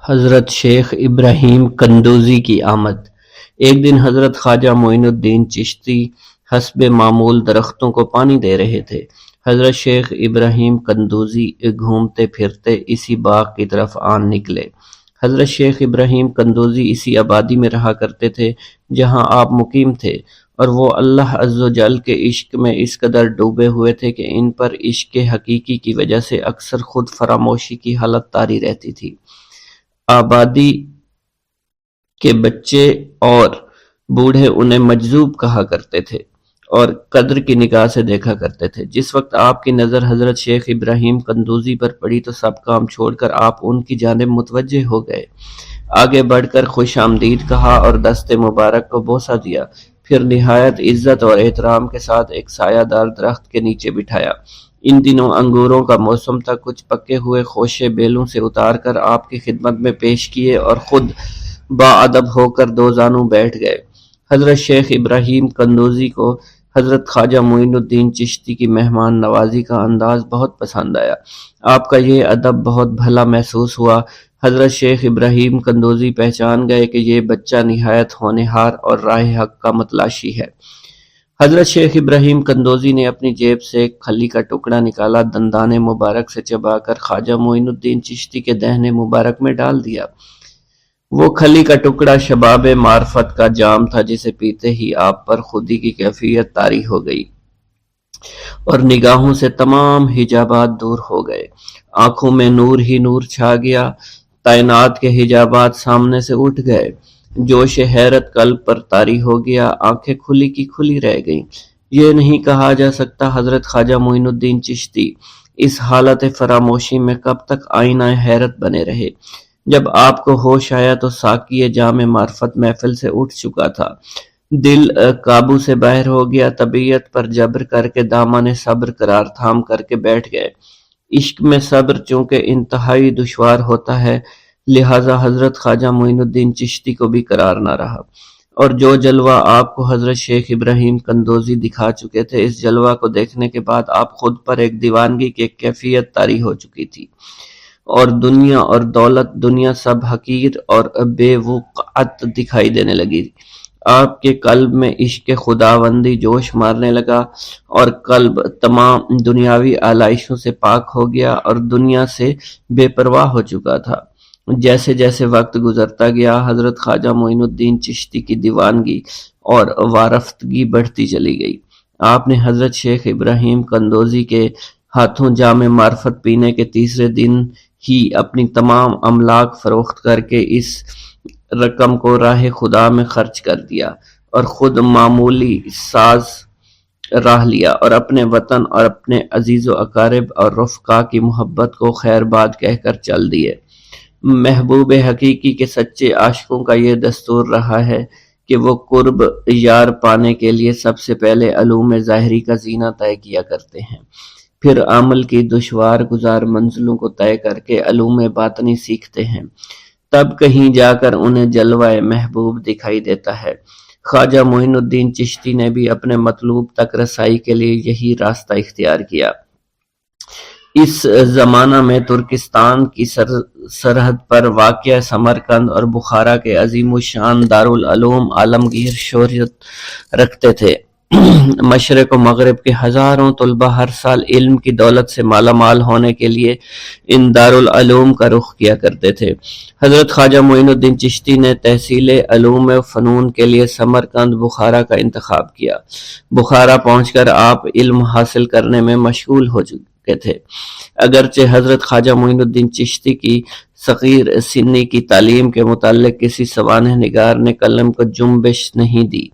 حضرت شیخ ابراہیم قندوزی کی آمد۔ ایک دن حضرت خواجہ معین الدین چشتی حسب معمول درختوں کو پانی دے رہے تھے۔ حضرت شیخ ابراہیم قندوزی گھومتے پھرتے اسی باغ کی طرف آن نکلے۔ حضرت شیخ ابراہیم قندوزی اسی آبادی میں رہا کرتے تھے جہاں آپ مقیم تھے، اور وہ اللہ عز و جل کے عشق میں اس قدر ڈوبے ہوئے تھے کہ ان پر عشق حقیقی کی وجہ سے اکثر خود فراموشی کی حالت طاری رہتی تھی۔ آبادی کے بچے اور بوڑھے انہیں مجذوب کہا کرتے تھے اور قدر کی نگاہ سے دیکھا کرتے تھے۔ جس وقت آپ کی نظر حضرت شیخ ابراہیم قندوزی پر پڑی تو سب کام چھوڑ کر آپ ان کی جانب متوجہ ہو گئے۔ آگے بڑھ کر خوش آمدید کہا اور دست مبارک کو بوسہ دیا، پھر نہایت عزت اور احترام کے ساتھ ایک سایہ دار درخت کے نیچے بٹھایا۔ ان دنوں انگوروں کا موسم تھا، کچھ پکے ہوئے خوشے بیلوں سے اتار کر آپ کی خدمت میں پیش کیے اور خود باادب ہو کر دو زانوں بیٹھ گئے۔ حضرت شیخ ابراہیم قندوزی کو حضرت خواجہ معین الدین چشتی کی مہمان نوازی کا انداز بہت پسند آیا۔ آپ کا یہ ادب بہت بھلا محسوس ہوا۔ حضرت شیخ ابراہیم قندوزی پہچان گئے کہ یہ بچہ نہایت ہونہار اور راہ حق کا متلاشی ہے۔ حضرت شیخ ابراہیم قندوزی نے اپنی جیب سے ایک کھلی کا ٹکڑا نکالا، دندان مبارک سے چبا کر خواجہ معین الدین چشتی کے دہنے مبارک میں ڈال دیا۔ وہ کھلی کا ٹکڑا شباب معرفت کا جام تھا جسے پیتے ہی آپ پر خودی کی کیفیت طاری ہو گئی اور نگاہوں سے تمام حجابات دور ہو گئے۔ آنکھوں میں نور ہی نور چھا گیا، تعینات کے حجابات سامنے سے اٹھ گئے، جوش حیرت قلب پر طاری ہو گیا، آنکھیں کھلی کی کھلی رہ گئیں۔ یہ نہیں کہا جا سکتا حضرت خواجہ معین الدین چشتی اس حالت فراموشی میں کب تک آئینہ حیرت بنے رہے۔ جب آپ کو ہوش آیا تو ساقی جام معرفت محفل سے اٹھ چکا تھا، دل قابو سے باہر ہو گیا، طبیعت پر جبر کر کے دامن صبر قرار تھام کر کے بیٹھ گئے۔ عشق میں صبر چونکہ انتہائی دشوار ہوتا ہے، لہٰذا حضرت خواجہ معین الدین چشتی کو بھی قرار نہ رہا، اور جو جلوہ آپ کو حضرت شیخ ابراہیم قندوزی دکھا چکے تھے، اس جلوہ کو دیکھنے کے بعد آپ خود پر ایک دیوانگی کی ایک کیفیت طاری ہو چکی تھی، اور دنیا اور دولت، دنیا سب حقیر اور بے وقعت دکھائی دینے لگی۔ آپ کے قلب میں عشق خداوندی جوش مارنے لگا اور قلب تمام دنیاوی آلائشوں سے پاک ہو گیا اور دنیا سے بے پرواہ ہو چکا تھا۔ جیسے جیسے وقت گزرتا گیا، حضرت خواجہ معین الدین چشتی کی دیوانگی اور وارفتگی بڑھتی چلی گئی۔ آپ نے حضرت شیخ ابراہیم قندوزی کے ہاتھوں جام معرفت پینے کے تیسرے دن ہی اپنی تمام املاک فروخت کر کے اس رقم کو راہ خدا میں خرچ کر دیا اور خود معمولی ساز راہ لیا اور اپنے وطن اور اپنے عزیز و اقارب اور رفقا کی محبت کو خیر باد کہہ کر چل دیے۔ محبوب حقیقی کے سچے عاشقوں کا یہ دستور رہا ہے کہ وہ قرب یار پانے کے لیے سب سے پہلے علوم ظاہری کا زینہ طے کیا کرتے ہیں، پھر عمل کی دشوار گزار منزلوں کو طے کر کے علوم باطنی سیکھتے ہیں، تب کہیں جا کر انہیں جلوہ محبوب دکھائی دیتا ہے۔ خواجہ معین الدین چشتی نے بھی اپنے مطلوب تک رسائی کے لیے یہی راستہ اختیار کیا۔ اس زمانہ میں ترکستان کی سرحد پر واقع سمرقند اور بخارا کے عظیم الشان دارالعلوم عالمگیر شہرت رکھتے تھے۔ مشرق و مغرب کے ہزاروں طلبہ ہر سال علم کی دولت سے مالا مال ہونے کے لیے ان دارالعلوم کا رخ کیا کرتے تھے۔ حضرت خواجہ معین الدین چشتی نے تحصیل علوم و فنون کے لیے سمرقند بخارا کا انتخاب کیا۔ بخارا پہنچ کر آپ علم حاصل کرنے میں مشغول ہو چکے تھے، اگرچہ حضرت خواجہ معین الدین چشتی کی صغیر سنی کی تعلیم کے متعلق کسی سوانح نگار نے قلم کو جنبش نہیں دی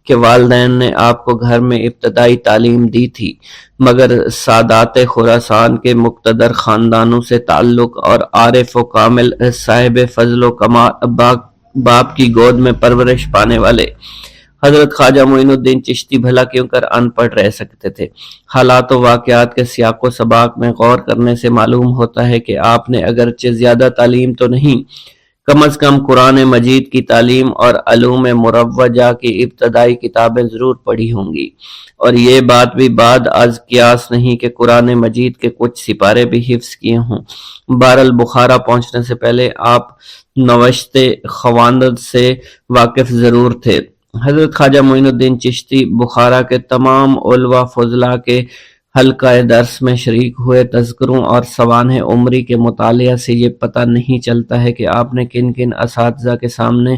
کہ والدین نے آپ کو گھر میں ابتدائی تعلیم دی تھی، مگر سادات خراسان کے مقتدر خاندانوں سے تعلق اور عارف و کامل صاحب فضل و کمال باپ کی گود میں پرورش پانے والے حضرت خواجہ معین الدین چشتی بھلا کیوں کر ان پڑھ رہ سکتے تھے۔ حالات و واقعات کے سیاق و سباق میں غور کرنے سے معلوم ہوتا ہے کہ آپ نے اگرچہ زیادہ تعلیم تو نہیں، کم از کم قرآن مجید کی تعلیم اور علوم مروجہ کی ابتدائی کتابیں ضرور پڑھی ہوں گی، اور یہ بات بھی بعد از قیاس نہیں کہ قرآن مجید کے کچھ سپارے بھی حفظ کیے ہوں۔ بہرحال بخارا پہنچنے سے پہلے آپ نوشت خواندند سے واقف ضرور تھے۔ حضرت خواجہ معین الدین چشتی بخارا کے تمام علماء فضلاء کے حلقہ درس میں شریک ہوئے۔ تذکروں اور سوانح عمری کے مطالعہ سے یہ پتہ نہیں چلتا ہے کہ آپ نے کن کن اساتذہ کے سامنے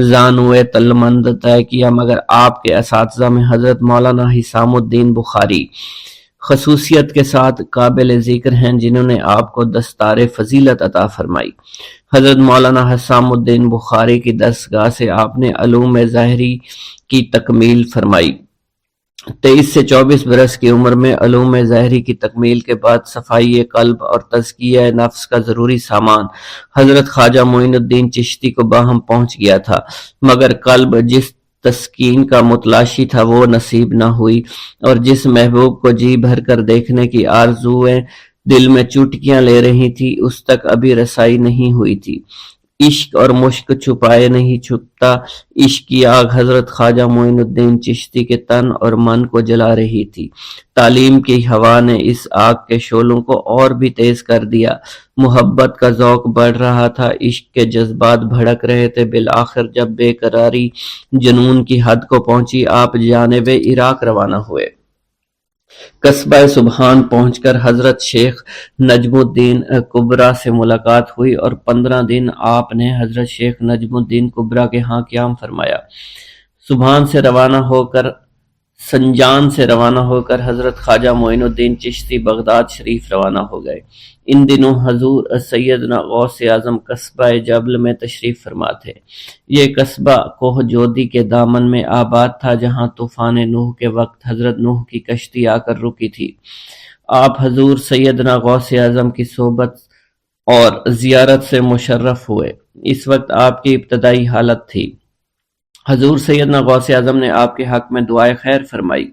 زانوئے تلمند طے کیا، مگر آپ کے اساتذہ میں حضرت مولانا حسام الدین بخاری خصوصیت کے ساتھ قابل ذکر ہیں، جنہوں نے آپ کو دستار فضیلت عطا فرمائی۔ حضرت مولانا حسام الدین بخاری کی دستگاہ سے آپ نے علوم ظاہری کی تکمیل فرمائی۔ 23 سے 24 برس کی عمر میں علوم ظاہری کی تکمیل کے بعد صفائی قلب اور تزکیہ نفس کا ضروری سامان حضرت خواجہ معین الدین چشتی کو باہم پہنچ گیا تھا، مگر قلب جس تسکین کا متلاشی تھا وہ نصیب نہ ہوئی، اور جس محبوب کو جی بھر کر دیکھنے کی آرزویں دل میں چوٹکیاں لے رہی تھی، اس تک ابھی رسائی نہیں ہوئی تھی۔ عشق اور مشک چھپائے نہیں چھپتا، عشق کی آگ حضرت خواجہ معین الدین چشتی کے تن اور من کو جلا رہی تھی۔ تعلیم کی ہوا نے اس آگ کے شعلوں کو اور بھی تیز کر دیا، محبت کا ذوق بڑھ رہا تھا، عشق کے جذبات بھڑک رہے تھے۔ بالآخر جب بے قراری جنون کی حد کو پہنچی، آپ جانب عراق روانہ ہوئے۔ قصبہ سبحان پہنچ کر حضرت شیخ نجم الدین کبرا سے ملاقات ہوئی، اور 15 دن آپ نے حضرت شیخ نجم الدین کبرا کے ہاں قیام فرمایا۔ سبحان سے روانہ ہو کر حضرت خواجہ معین الدین چشتی بغداد شریف روانہ ہو گئے۔ ان دنوں حضور سیدنا غوث اعظم قصبہ جبل میں تشریف فرما تھے۔ یہ قصبہ کوہ جودی کے دامن میں آباد تھا، جہاں طوفان نوح کے وقت حضرت نوح کی کشتی آ کر رکی تھی۔ آپ حضور سیدنا غوث اعظم کی صحبت اور زیارت سے مشرف ہوئے۔ اس وقت آپ کی ابتدائی حالت تھی۔ حضور سیدنا غوث اعظم نے آپ کے حق میں دعائے خیر فرمائی۔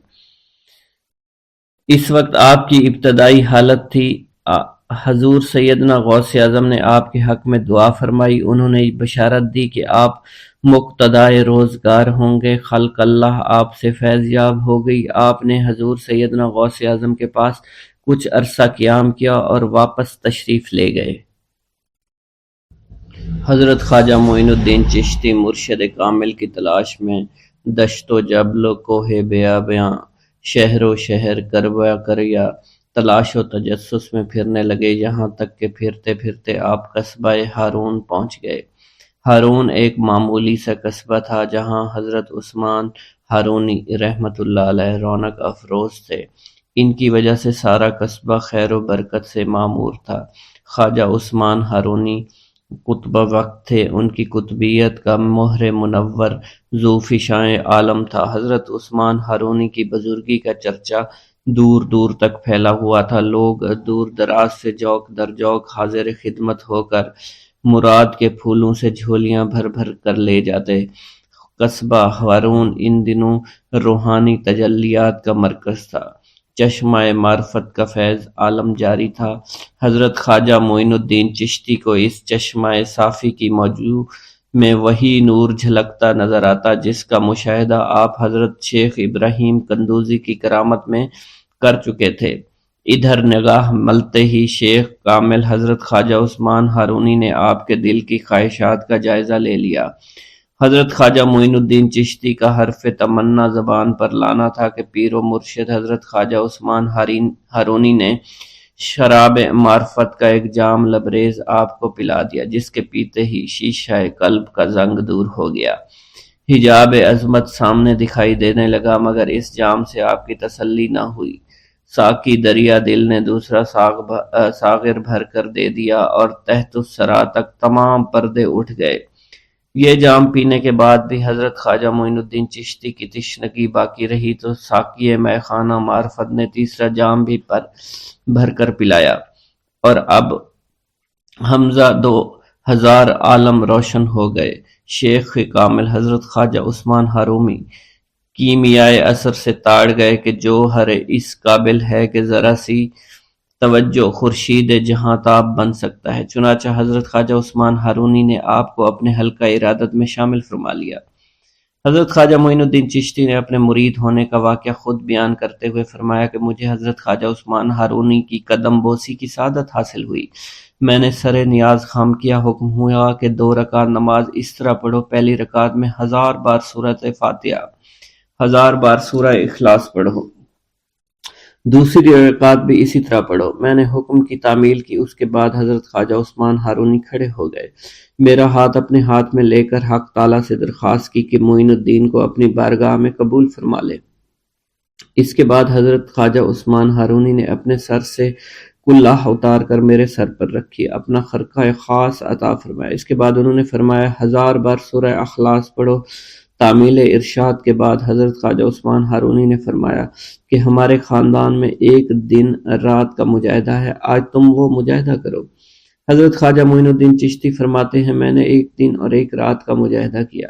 اس وقت آپ کی ابتدائی حالت تھی۔ حضور سیدنا غوث اعظم نے آپ کے حق میں دعا فرمائی۔ انہوں نے بشارت دی کہ آپ مقتدائے روزگار ہوں گے۔ خلق اللہ آپ سے فیض یاب ہو گئی۔ آپ نے حضور سیدنا غوث اعظم کے پاس کچھ عرصہ قیام کیا اور واپس تشریف لے گئے۔ حضرت خواجہ معین الدین چشتی مرشد کامل کی تلاش میں دشت و جبل و کوہ بیاباں، شہر و شہر، کربہ کریا تلاش و تجسس میں پھرنے لگے، یہاں تک کہ پھرتے پھرتے آپ قصبہ ہارون پہنچ گئے۔ ہارون ایک معمولی سا قصبہ تھا، جہاں حضرت عثمان ہارونی رحمۃ اللہ علیہ رونق افروز تھے۔ ان کی وجہ سے سارا قصبہ خیر و برکت سے معمور تھا۔ خواجہ عثمان ہارونی قطب وقت تھے، ان کی قطبیت کا مہر منور ذو فشاں عالم تھا۔ حضرت عثمان ہارونی کی بزرگی کا چرچا دور دور تک پھیلا ہوا تھا۔ لوگ دور دراز سے جوق در جوق حاضر خدمت ہو کر مراد کے پھولوں سے جھولیاں بھر بھر کر لے جاتے۔ قصبہ ہارون ان دنوں روحانی تجلیات کا مرکز تھا۔ چشمہ معرفت کا فیض عالم جاری تھا۔ حضرت خواجہ معین الدین چشتی کو اس چشمہ صافی کی موجوں میں وہی نور جھلکتا نظر آتا جس کا مشاہدہ آپ حضرت شیخ ابراہیم قندوزی کی کرامت میں کر چکے تھے۔ ادھر نگاہ ملتے ہی شیخ کامل حضرت خواجہ عثمان ہارونی نے آپ کے دل کی خواہشات کا جائزہ لے لیا۔ حضرت خواجہ معین الدین چشتی کا حرف تمنا زبان پر لانا تھا کہ پیر و مرشد حضرت خواجہ عثمان ہارونی نے شراب معرفت کا ایک جام لبریز آپ کو پلا دیا، جس کے پیتے ہی شیشہ قلب کا زنگ دور ہو گیا، حجاب عظمت سامنے دکھائی دینے لگا، مگر اس جام سے آپ کی تسلی نہ ہوئی۔ ساقی دریا دل نے دوسرا ساغر بھر کر دے دیا اور تحت الثری تک تمام پردے اٹھ گئے۔ یہ جام پینے کے بعد بھی حضرت خواجہ معین الدین چشتی کی تشنگی باقی رہی تو ساقی مے خانہ معرفت نے تیسرا جام بھی بھر کر پلایا، اور اب حمزہ 2000 عالم روشن ہو گئے۔ شیخ کامل حضرت خواجہ عثمان ہارونی کیمیائے اثر سے تاڑ گئے کہ جو ہر اس قابل ہے کہ ذرا سی توجہ خورشید جہاں تاب بن سکتا ہے۔ چنانچہ حضرت خواجہ عثمان ہارونی نے آپ کو اپنے حلقہ ارادت میں شامل فرما لیا۔ حضرت خواجہ معین الدین چشتی نے اپنے مرید ہونے کا واقعہ خود بیان کرتے ہوئے فرمایا کہ مجھے حضرت خواجہ عثمان ہارونی کی قدم بوسی کی سعادت حاصل ہوئی۔ میں نے سر نیاز خام کیا، حکم ہوا کہ 2 رکعت نماز اس طرح پڑھو، پہلی رکعت میں 1000 بار سورۃ فاتحہ، 1000 بار سورہ اخلاص پڑھو، دوسری رکعت بھی اسی طرح پڑھو۔ میں نے حکم کی تعمیل کی۔ اس کے بعد حضرت خواجہ عثمان ہارونی کھڑے ہو گئے، میرا ہاتھ اپنے ہاتھ میں لے کر حق تعالیٰ سے درخواست کی کہ معین الدین کو اپنی بارگاہ میں قبول فرما لے۔ اس کے بعد حضرت خواجہ عثمان ہارونی نے اپنے سر سے کلہ اتار کر میرے سر پر رکھی، اپنا خرقہ خاص عطا فرمایا۔ اس کے بعد انہوں نے فرمایا 1000 بار سورہ اخلاص پڑھو۔ تعمیل ارشاد کے بعد حضرت خواجہ عثمان ہارونی نے فرمایا کہ ہمارے خاندان میں ایک دن رات کا مجاہدہ ہے، آج تم وہ مجاہدہ کرو۔ حضرت خواجہ معین الدین چشتی فرماتے ہیں میں نے ایک دن اور ایک رات کا مجاہدہ کیا۔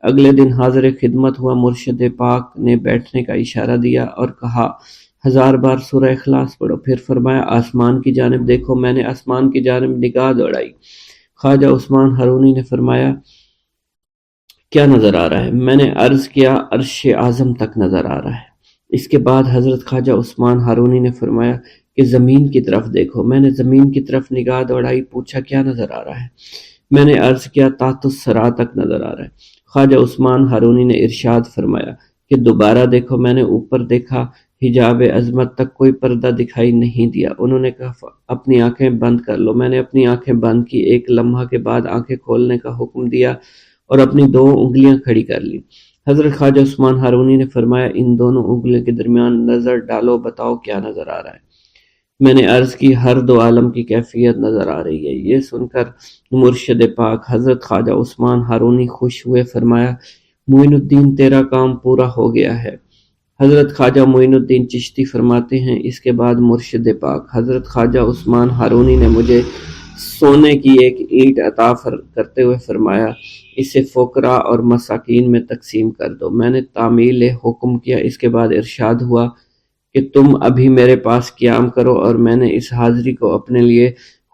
اگلے دن حاضر خدمت ہوا، مرشد پاک نے بیٹھنے کا اشارہ دیا اور کہا 1000 بار سورہ اخلاص پڑھو۔ پھر فرمایا آسمان کی جانب دیکھو۔ میں نے آسمان کی جانب نگاہ دوڑائی۔ خواجہ عثمان ہارونی نے فرمایا کیا نظر آ رہا ہے؟ میں نے عرض کیا عرش اعظم تک نظر آ رہا ہے۔ اس کے بعد حضرت خواجہ عثمان ہارونی نے فرمایا کہ زمین کی طرف دیکھو۔ میں نے زمین کی طرف نگاہ دوڑائی، پوچھا کیا نظر آ رہا ہے؟ میں نے عرض کیا تحت الثری تک نظر آ رہا ہے۔ خواجہ عثمان ہارونی نے ارشاد فرمایا کہ دوبارہ دیکھو۔ میں نے اوپر دیکھا، حجاب عظمت تک کوئی پردہ دکھائی نہیں دیا۔ انہوں نے کہا اپنی آنکھیں بند کر لو۔ میں نے اپنی آنکھیں بند کی، ایک لمحہ کے بعد آنکھیں کھولنے کا حکم دیا اور اپنی 2 انگلیاں کھڑی کر لی۔ حضرت خواجہ عثمان ہارونی نے فرمایا ان دونوں انگلیوں کے درمیان نظر ڈالو، بتاؤ کیا نظر آ رہا ہے؟ میں نے عرض کی ہر 2 عالم کی کیفیت نظر آ رہی ہے۔ یہ سن کر مرشد پاک حضرت خواجہ عثمان ہارونی خوش ہوئے، فرمایا معین الدین تیرا کام پورا ہو گیا ہے۔ حضرت خواجہ معین الدین چشتی فرماتے ہیں اس کے بعد مرشد پاک حضرت خواجہ عثمان ہارونی نے مجھے سونے کی ایک اینٹ عطا کرتے ہوئے فرمایا اسے فقراء اور مساکین میں تقسیم کر دو۔ میں نے تعمیل حکم کیا۔ اس کے بعد ارشاد ہوا کہ تم ابھی میرے پاس قیام کرو، اور میں نے اس حاضری کو اپنے لیے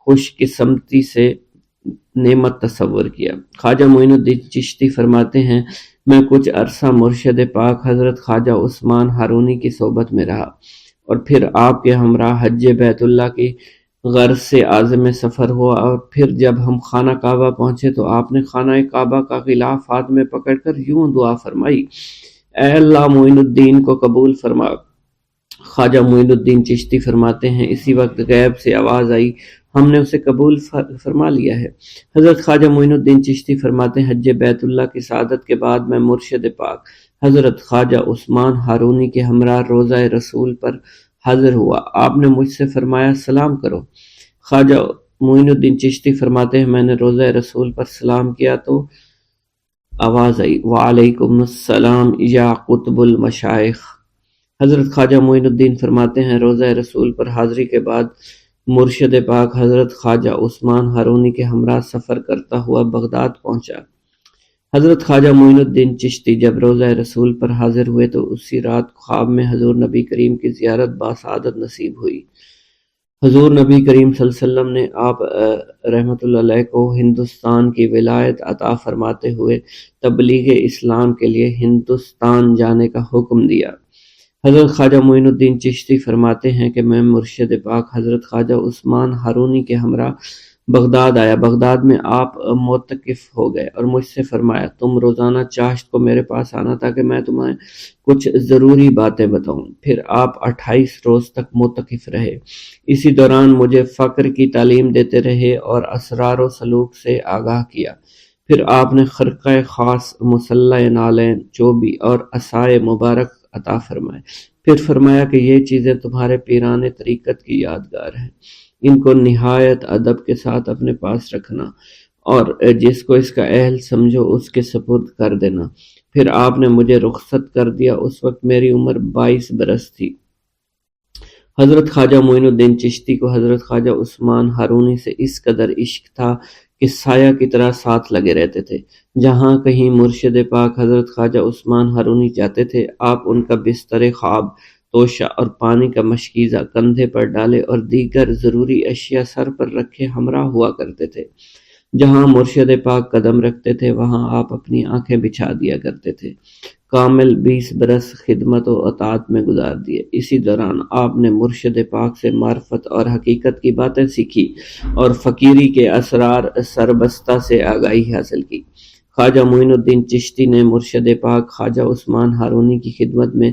خوش قسمتی سے نعمت تصور کیا۔ خواجہ معین الدین چشتی فرماتے ہیں میں کچھ عرصہ مرشد پاک حضرت خواجہ عثمان ہارونی کی صحبت میں رہا، اور پھر آپ کے ہمراہ حج بیت اللہ کی غرض سے عازم سفر ہوا، اور پھر جب ہم خانہ کعبہ پہنچے تو آپ نے خانہ کعبہ کا غلاف ہاتھ میں پکڑ کر یوں دعا فرمائی اے اللہ معین الدین کو قبول فرما۔ خواجہ معین الدین چشتی فرماتے ہیں اسی وقت غیب سے آواز آئی ہم نے اسے قبول فرما لیا ہے۔ حضرت خواجہ معین الدین چشتی فرماتے ہیں حج بیت اللہ کی سعادت کے بعد میں مرشد پاک حضرت خواجہ عثمان ہارونی کے ہمراہ روضہ رسول پر حاضر ہوا۔ آپ نے مجھ سے فرمایا سلام کرو۔ خواجہ معین الدین چشتی فرماتے ہیں میں نے روضہ رسول پر سلام کیا تو آواز آئی وعلیکم السلام یا قطب المشائخ۔ حضرت خواجہ معین الدین فرماتے ہیں روضہ رسول پر حاضری کے بعد مرشد پاک حضرت خواجہ عثمان ہارونی کے ہمراہ سفر کرتا ہوا بغداد پہنچا۔ حضرت خواجہ معین الدین چشتی جب روضہ رسول پر حاضر ہوئے تو اسی رات خواب میں حضور نبی کریم کی زیارت باسعادت نصیب ہوئی۔ حضور نبی کریم صلی اللہ علیہ وسلم نے آپ رحمۃ اللہ علیہ کو ہندوستان کی ولایت عطا فرماتے ہوئے تبلیغ اسلام کے لیے ہندوستان جانے کا حکم دیا۔ حضرت خواجہ معین الدین چشتی فرماتے ہیں کہ میں مرشد پاک حضرت خواجہ عثمان ہارونی کے ہمراہ بغداد آیا۔ بغداد میں آپ معتکف ہو گئے اور مجھ سے فرمایا تم روزانہ چاشت کو میرے پاس آنا تاکہ میں تمہیں کچھ ضروری باتیں بتاؤں۔ پھر آپ 28 روز تک معتکف رہے۔ اسی دوران مجھے فقر کی تعلیم دیتے رہے اور اسرار و سلوک سے آگاہ کیا۔ پھر آپ نے خرقہ خاص، مسلح نالین، چوبی اور عصائے مبارک عطا فرمائے۔ پھر فرمایا کہ یہ چیزیں تمہارے پیران طریقت کی یادگار ہیں، ان کو نہایت ادب کے ساتھ اپنے پاس رکھنا اور جس کو اس کا اہل سمجھو اس کے سپرد کر دینا۔ پھر آپ نے مجھے رخصت کر دیا۔ اس وقت میری عمر 22 برس تھی۔ حضرت خواجہ معین الدین چشتی کو حضرت خواجہ عثمان ہارونی سے اس قدر عشق تھا کہ سایہ کی طرح ساتھ لگے رہتے تھے۔ جہاں کہیں مرشد پاک حضرت خواجہ عثمان ہارونی جاتے تھے آپ ان کا بستر خواب توشہ اور پانی کا مشکیزہ کندھے پر ڈالے اور دیگر ضروری اشیاء سر پر رکھے ہمراہ ہوا کرتے تھے۔ جہاں مرشد پاک قدم رکھتے تھے وہاں آپ اپنی آنکھیں بچھا دیا کرتے تھے۔ کامل 20 برس خدمت و اطاعت میں گزار دیے۔ اسی دوران آپ نے مرشد پاک سے معرفت اور حقیقت کی باتیں سیکھی اور فقیری کے اسرار سربستہ سے آگاہی حاصل کی۔ خواجہ معین الدین چشتی نے مرشد پاک خواجہ عثمان ہارونی کی خدمت میں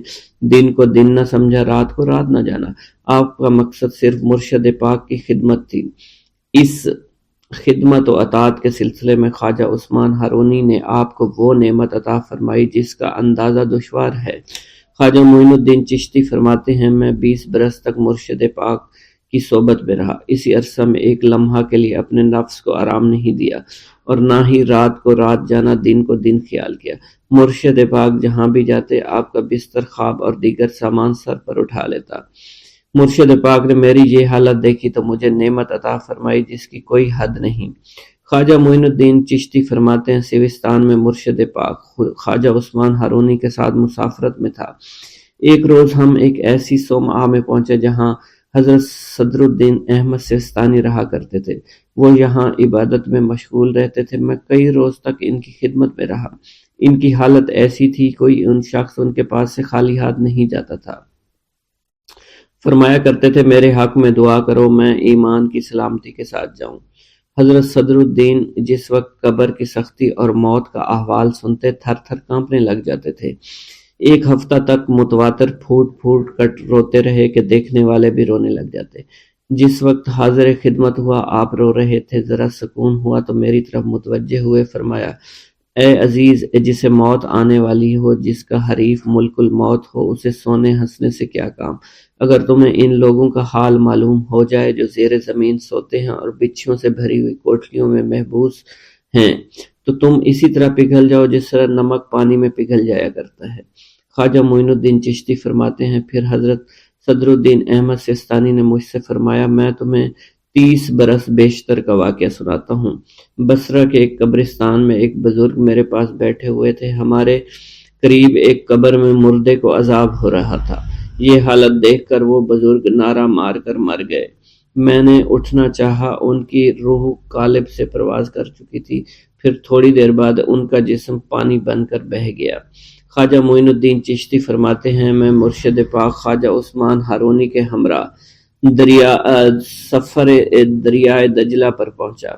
دن کو دن نہ سمجھا، رات کو رات نہ جانا۔ آپ کا مقصد صرف مرشد پاک کی خدمت تھی۔ اس خدمت و اطاعت کے سلسلے میں خواجہ عثمان ہارونی نے آپ کو وہ نعمت عطا فرمائی جس کا اندازہ دشوار ہے۔ خواجہ معین الدین چشتی فرماتے ہیں، میں 20 برس تک مرشد پاک کی صحبت میں رہا۔ اسی عرصہ میں ایک لمحہ کے لیے اپنے نفس کو آرام نہیں دیا اور نہ ہی رات کو رات جانا، دن کو دن خیال کیا۔ مرشد پاک جہاں بھی جاتے آپ کا بستر، خواب اور دیگر سامان سر پر اٹھا لیتا۔ مرشد پاک نے میری یہ حالت دیکھی تو مجھے نعمت عطا فرمائی جس کی کوئی حد نہیں۔ خواجہ معین الدین چشتی فرماتے ہیں، سیوستان میں مرشد پاک خواجہ عثمان ہارونی کے ساتھ مسافرت میں تھا۔ ایک روز ہم ایک ایسی صومعہ میں پہنچے جہاں حضرت صدر الدین احمد سیستانی رہا کرتے تھے۔ وہ یہاں عبادت میں مشغول رہتے تھے۔ میں کئی روز تک ان کی خدمت میں رہا۔ ان کی حالت ایسی تھی کوئی ان شخص ان کے پاس سے خالی ہاتھ نہیں جاتا تھا۔ فرمایا کرتے تھے، میرے حق میں دعا کرو میں ایمان کی سلامتی کے ساتھ جاؤں۔ حضرت صدر الدین جس وقت قبر کی سختی اور موت کا احوال سنتے تھر تھر کانپنے لگ جاتے تھے۔ ایک ہفتہ تک متواتر پھوٹ پھوٹ کر روتے رہے کہ دیکھنے والے بھی رونے لگ جاتے۔ جس وقت حاضر خدمت ہوا آپ رو رہے تھے، ذرا سکون ہوا تو میری طرف متوجہ ہوئے فرمایا، اے عزیز، جسے موت آنے والی ہو، جس کا حریف ملک الموت ہو، اسے سونے ہنسنے سے کیا کام؟ اگر تمہیں ان لوگوں کا حال معلوم ہو جائے جو زیر زمین سوتے ہیں اور بچھیوں سے بھری ہوئی کوٹریوں میں محبوس ہیں تو تم اسی طرح پگھل جاؤ جس طرح نمک پانی میں پگھل جایا کرتا ہے۔ خواجہ معین الدین چشتی فرماتے ہیں، پھر حضرت صدر الدین احمد سیستانی نے مجھ سے فرمایا، میں تمہیں 30 برس بیشتر کا واقعہ سناتا ہوں۔ بصرہ کے ایک قبرستان میں ایک بزرگ میرے پاس بیٹھے ہوئے تھے۔ ہمارے قریب ایک قبر میں مردے کو عذاب ہو رہا تھا۔ یہ حالت دیکھ کر وہ بزرگ نعرہ مار کر مر گئے۔ میں نے اٹھنا چاہا، ان کی روح قالب سے پرواز کر چکی تھی۔ پھر تھوڑی دیر بعد ان کا جسم پانی بن کر بہہ گیا۔ خواجہ معین الدین چشتی فرماتے ہیں، میں مرشد پاک خواجہ عثمان ہارونی کے ہمراہ سفر دریائے دجلہ پر پہنچا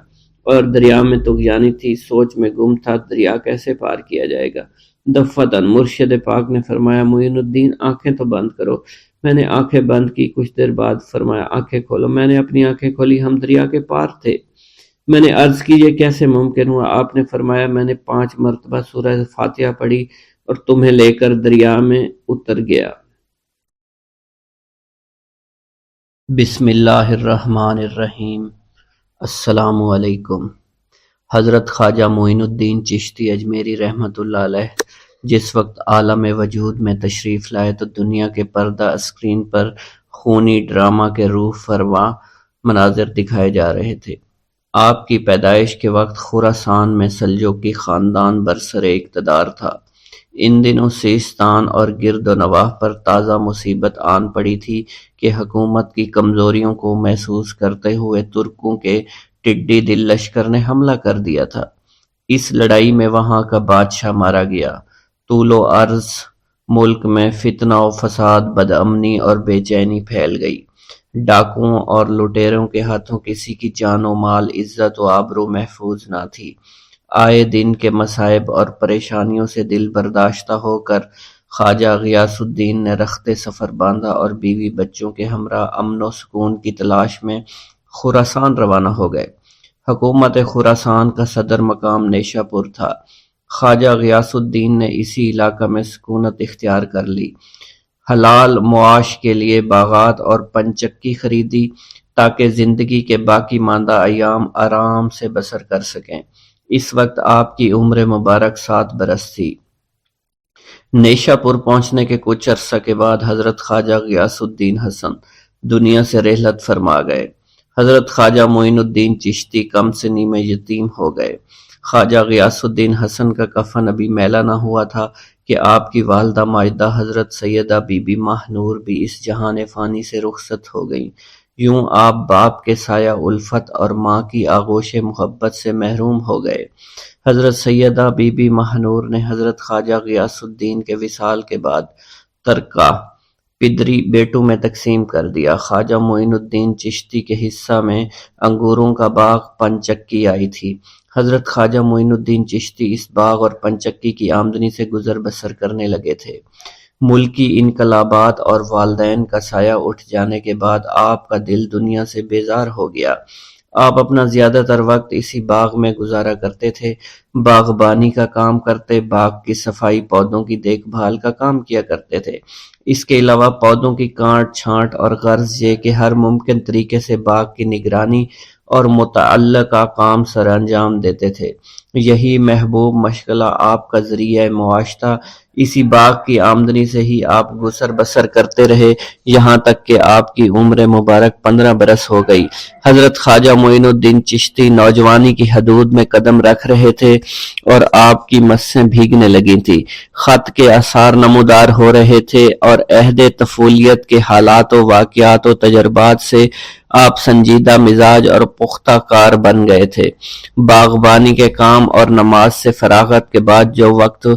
اور دریا میں طغیانی تھی، سوچ میں گم تھا دریا کیسے پار کیا جائے گا۔ دفتن مرشد پاک نے فرمایا، معین الدین آنکھیں تو بند کرو۔ میں نے آنکھیں بند کی۔ کچھ دیر بعد فرمایا، آنکھیں کھولو۔ میں نے اپنی آنکھیں کھولی، ہم دریا کے پار تھے۔ میں نے عرض کی، یہ کیسے ممکن ہوا؟ آپ نے فرمایا، میں نے 5 مرتبہ سورہ فاتحہ پڑھی اور تمہیں لے کر دریا میں اتر گیا۔ بسم اللہ الرحمن الرحیم۔ السلام علیکم۔ حضرت خواجہ معین الدین چشتی اجمیری رحمۃ اللہ علیہ جس وقت عالم وجود میں تشریف لائے تو دنیا کے پردہ اسکرین پر خونی ڈرامہ کے روح فرما مناظر دکھائے جا رہے تھے۔ آپ کی پیدائش کے وقت خراسان میں سلجوقی خاندان برسر اقتدار تھا۔ ان دنوں سیستان اور گرد و نواح پر تازہ مصیبت آن پڑی تھی کہ حکومت کی کمزوریوں کو محسوس کرتے ہوئے ترکوں کے ٹڈی دل لشکر نے حملہ کر دیا تھا۔ اس لڑائی میں وہاں کا بادشاہ مارا گیا۔ طول و عرض ملک میں فتنہ و فساد، بدامنی اور بے چینی پھیل گئی۔ ڈاکوؤں اور لٹیروں کے ہاتھوں کسی کی جان و مال، عزت و آبرو محفوظ نہ تھی۔ آئے دن کے مصائب اور پریشانیوں سے دل برداشتہ ہو کر خواجہ غیاث الدین نے رخت سفر باندھا اور بیوی بچوں کے ہمراہ امن و سکون کی تلاش میں خراسان روانہ ہو گئے۔ حکومت خراسان کا صدر مقام نیشا پور تھا۔ خواجہ غیاث الدین نے اسی علاقہ میں سکونت اختیار کر لی۔ حلال معاش کے لیے باغات اور پنچکی خریدی تاکہ زندگی کے باقی ماندہ ایام آرام سے بسر کر سکیں۔ اس وقت آپ کی عمر مبارک 7 برس تھی۔ نیشا پور پہنچنے کے کچھ عرصہ کے بعد حضرت خواجہ غیاث الدین حسن دنیا سے رحلت فرما گئے۔ حضرت خواجہ معین الدین چشتی کم سنی میں یتیم ہو گئے۔ خواجہ غیاث الدین حسن کا کفن ابھی میلا نہ ہوا تھا کہ آپ کی والدہ ماجدہ حضرت سیدہ بی بی ماہ نور بھی اس جہان فانی سے رخصت ہو گئیں۔ یوں آپ باپ کے سایہ الفت اور ماں کی آغوش محبت سے محروم ہو گئے۔ حضرت سیدہ بی بی ماہ نور نے حضرت خواجہ غیاث الدین کے وصال کے بعد ترکہ پدری بیٹوں میں تقسیم کر دیا۔ خواجہ معین الدین چشتی کے حصہ میں انگوروں کا باغ پنچکی آئی تھی۔ حضرت خواجہ معین الدین چشتی اس باغ اور پنچکی کی آمدنی سے گزر بسر کرنے لگے تھے۔ ملکی انقلابات اور والدین کا سایہ اٹھ جانے کے بعد آپ کا دل دنیا سے بیزار ہو گیا۔ آپ اپنا زیادہ تر وقت اسی باغ میں گزارا کرتے تھے، باغبانی کا کام کرتے، باغ کی صفائی، پودوں کی دیکھ بھال کا کام کیا کرتے تھے۔ اس کے علاوہ پودوں کی کاٹ چھانٹ اور غرض یہ کہ ہر ممکن طریقے سے باغ کی نگرانی اور متعلقہ کام سر انجام دیتے تھے۔ یہی محبوب مشغلہ آپ کا ذریعہ معاش تھا۔ اسی باغ کی آمدنی سے ہی آپ گزر بسر کرتے رہے، یہاں تک کہ آپ کی عمر مبارک 15 برس ہو گئی۔ حضرت خواجہ معین الدین چشتی نوجوانی کی حدود میں قدم رکھ رہے تھے اور آپ کی مسیں بھیگنے لگی تھیں۔ خط کے آثار نمودار ہو رہے تھے اور عہد طفولیت کے حالات و واقعات و تجربات سے آپ سنجیدہ مزاج اور پختہ کار بن گئے تھے۔ باغبانی کے کام اور نماز سے فراغت کے بعد جو وقت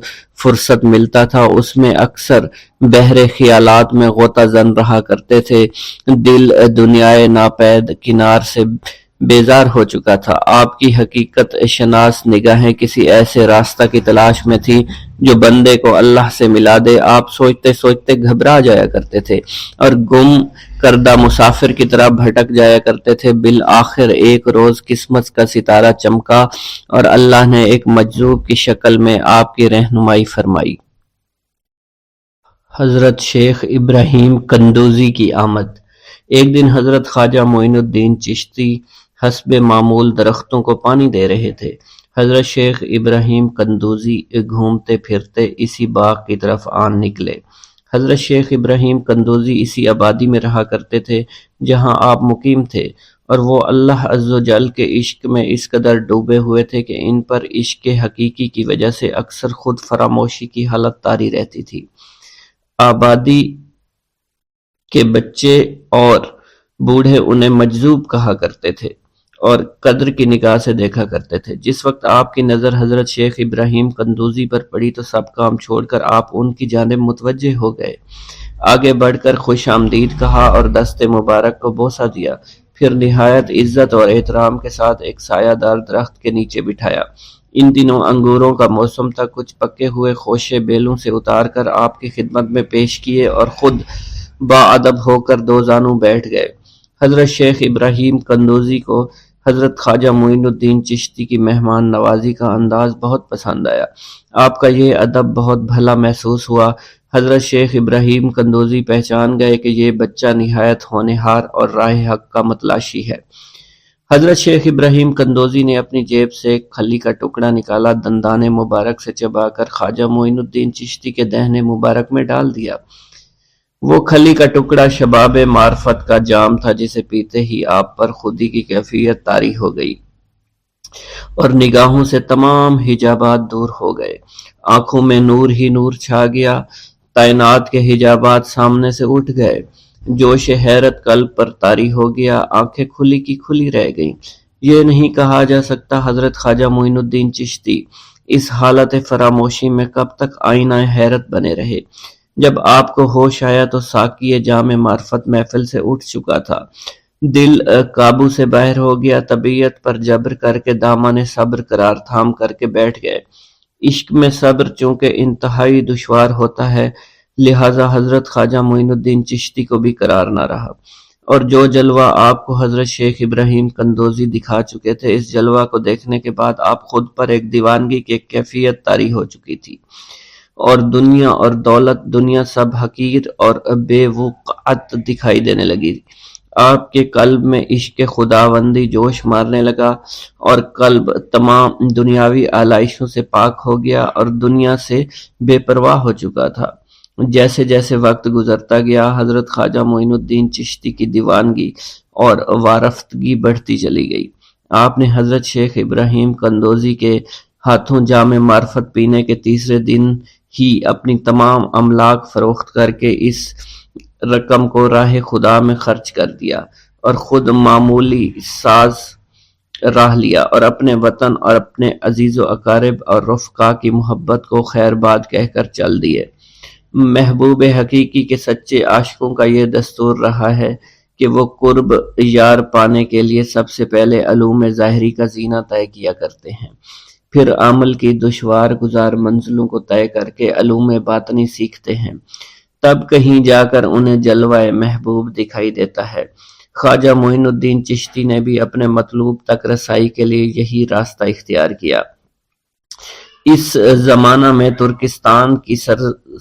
فرصت ملتا تھا اس میں اکثر بحر خیالات میں غوطہ زن رہا کرتے تھے۔ دل دنیائے ناپید کنار سے بیزار ہو چکا تھا۔ آپ کی حقیقت شناس نگاہیں کسی ایسے راستہ کی تلاش میں تھی جو بندے کو اللہ سے ملا دے۔ آپ سوچتے سوچتے گھبرا جایا کرتے تھے اور گم کردہ مسافر کی طرح بھٹک جایا کرتے تھے۔ بالآخر ایک روز قسمت کا ستارہ چمکا اور اللہ نے ایک مجذوب کی شکل میں آپ کی رہنمائی فرمائی۔ حضرت شیخ ابراہیم قندوزی کی آمد۔ ایک دن حضرت خواجہ معین الدین چشتی حسب معمول درختوں کو پانی دے رہے تھے۔ حضرت شیخ ابراہیم قندوزی گھومتے پھرتے اسی باغ کی طرف آن نکلے۔ حضرت شیخ ابراہیم قندوزی اسی آبادی میں رہا کرتے تھے جہاں آپ مقیم تھے، اور وہ اللہ عز و جل کے عشق میں اس قدر ڈوبے ہوئے تھے کہ ان پر عشق حقیقی کی وجہ سے اکثر خود فراموشی کی حالت طاری رہتی تھی۔ آبادی کے بچے اور بوڑھے انہیں مجذوب کہا کرتے تھے اور قدر کی نگاہ سے دیکھا کرتے تھے۔ جس وقت آپ کی نظر حضرت شیخ ابراہیم قندوزی پر پڑی تو سب کام چھوڑ کر آپ ان کی جانب متوجہ ہو گئے۔ آگے بڑھ کر خوش آمدید کہا اور دست مبارک کو بوسہ دیا، پھر نہایت عزت اور احترام کے ساتھ ایک سایہ دار درخت کے نیچے بٹھایا۔ ان دنوں انگوروں کا موسم تھا، کچھ پکے ہوئے خوشے بیلوں سے اتار کر آپ کی خدمت میں پیش کیے اور خود باادب ہو کر دو زانوں بیٹھ گئے۔ حضرت شیخ ابراہیم قندوزی کو حضرت خواجہ معین الدین چشتی کی مہمان نوازی کا انداز بہت پسند آیا۔ آپ کا یہ ادب بہت بھلا محسوس ہوا۔ حضرت شیخ ابراہیم قندوزی پہچان گئے کہ یہ بچہ نہایت ہونہار اور راہ حق کا متلاشی ہے۔ حضرت شیخ ابراہیم قندوزی نے اپنی جیب سے ایک کھلی کا ٹکڑا نکالا، دندان مبارک سے چبا کر خواجہ معین الدین چشتی کے دہنے مبارک میں ڈال دیا۔ وہ کھلی کا ٹکڑا شباب معرفت کا جام تھا جسے پیتے ہی آپ پر خودی کی کیفیت طاری ہو گئی اور نگاہوں سے تمام حجابات دور ہو گئے۔ آنکھوں میں نور ہی نور چھا گیا، تعینات کے حجابات سامنے سے اٹھ گئے، جوش حیرت قلب پر طاری ہو گیا، آنکھیں کھلی کی کھلی رہ گئیں۔ یہ نہیں کہا جا سکتا حضرت خواجہ معین الدین چشتی اس حالت فراموشی میں کب تک آئینہ حیرت بنے رہے۔ جب آپ کو ہوش آیا تو ساقی جام معرفت محفل سے اٹھ چکا تھا، دل قابو سے باہر ہو گیا، طبیعت پر جبر کر کے دامن صبر قرار تھام کر کے بیٹھ گئے۔ عشق میں صبر چونکہ انتہائی دشوار ہوتا ہے، لہٰذا حضرت خواجہ معین الدین چشتی کو بھی قرار نہ رہا، اور جو جلوہ آپ کو حضرت شیخ ابراہیم قندوزی دکھا چکے تھے، اس جلوہ کو دیکھنے کے بعد آپ خود پر ایک دیوانگی کی ایک کیفیت طاری ہو چکی تھی، اور دنیا اور دولت، دنیا سب حقیر اور بے وقعت دکھائی دینے لگی۔ آپ کے قلب میں عشق خداوندی جوش مارنے لگا اور قلب تمام دنیاوی آلائشوں سے پاک ہو گیا اور دنیا سے بے پرواہ ہو چکا تھا۔ جیسے جیسے وقت گزرتا گیا، حضرت خواجہ معین الدین چشتی کی دیوانگی اور وارفتگی بڑھتی چلی گئی۔ آپ نے حضرت شیخ ابراہیم قندوزی کے ہاتھوں جام معرفت پینے کے تیسرے دن ہی اپنی تمام املاک فروخت کر کے اس رقم کو راہ خدا میں خرچ کر دیا اور خود معمولی ساز راہ لیا اور اپنے وطن اور اپنے عزیز و اقارب اور رفقا کی محبت کو خیر باد کہہ کر چل دیے۔ محبوب حقیقی کے سچے عاشقوں کا یہ دستور رہا ہے کہ وہ قرب یار پانے کے لیے سب سے پہلے علوم ظاہری کا زینہ طے کیا کرتے ہیں، پھر عمل کی دشوار گزار منزلوں کو طے کر کے علوم باطنی سیکھتے ہیں، تب کہیں جا کر انہیں جلوہ محبوب دکھائی دیتا ہے۔ خواجہ معین الدین چشتی نے بھی اپنے مطلوب تک رسائی کے لیے یہی راستہ اختیار کیا۔ اس زمانہ میں ترکستان کی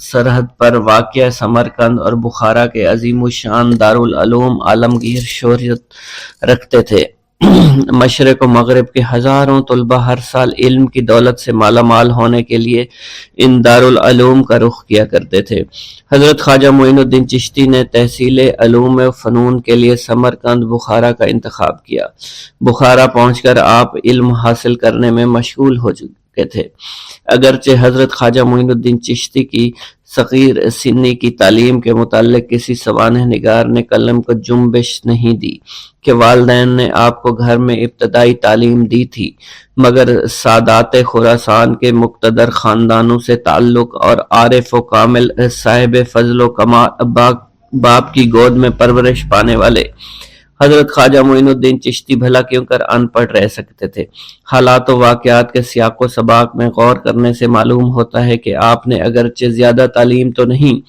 سرحد پر واقع سمرقند اور بخارا کے عظیم الشان دارالعلوم عالمگیر شہرت رکھتے تھے۔ مشرق و مغرب کے ہزاروں طلبہ ہر سال علم کی دولت سے مالا مال ہونے کے لیے ان دارالعلوم کا رخ کیا کرتے تھے۔ حضرت خواجہ معین الدین چشتی نے تحصیل علوم و فنون کے لیے سمرقند بخارا کا انتخاب کیا۔ بخارا پہنچ کر آپ علم حاصل کرنے میں مشغول ہو چکے تھے، اگرچہ حضرت خواجہ معین الدین چشتی کی صغیر سنی کی تعلیم کے متعلق کسی سوانح نگار نے قلم کو جنبش نہیں دی کہ والدین نے آپ کو گھر میں ابتدائی تعلیم دی تھی، مگر سادات خراسان کے مقتدر خاندانوں سے تعلق اور عارف و کامل صاحب فضل و کمال باپ کی گود میں پرورش پانے والے حضرت خواجہ معین الدین چشتی بھلا کیوں کر ان پڑھ رہ سکتے تھے۔ حالات و واقعات کے سیاق و سباق میں غور کرنے سے معلوم ہوتا ہے کہ آپ نے اگرچہ زیادہ تعلیم تو نہیں،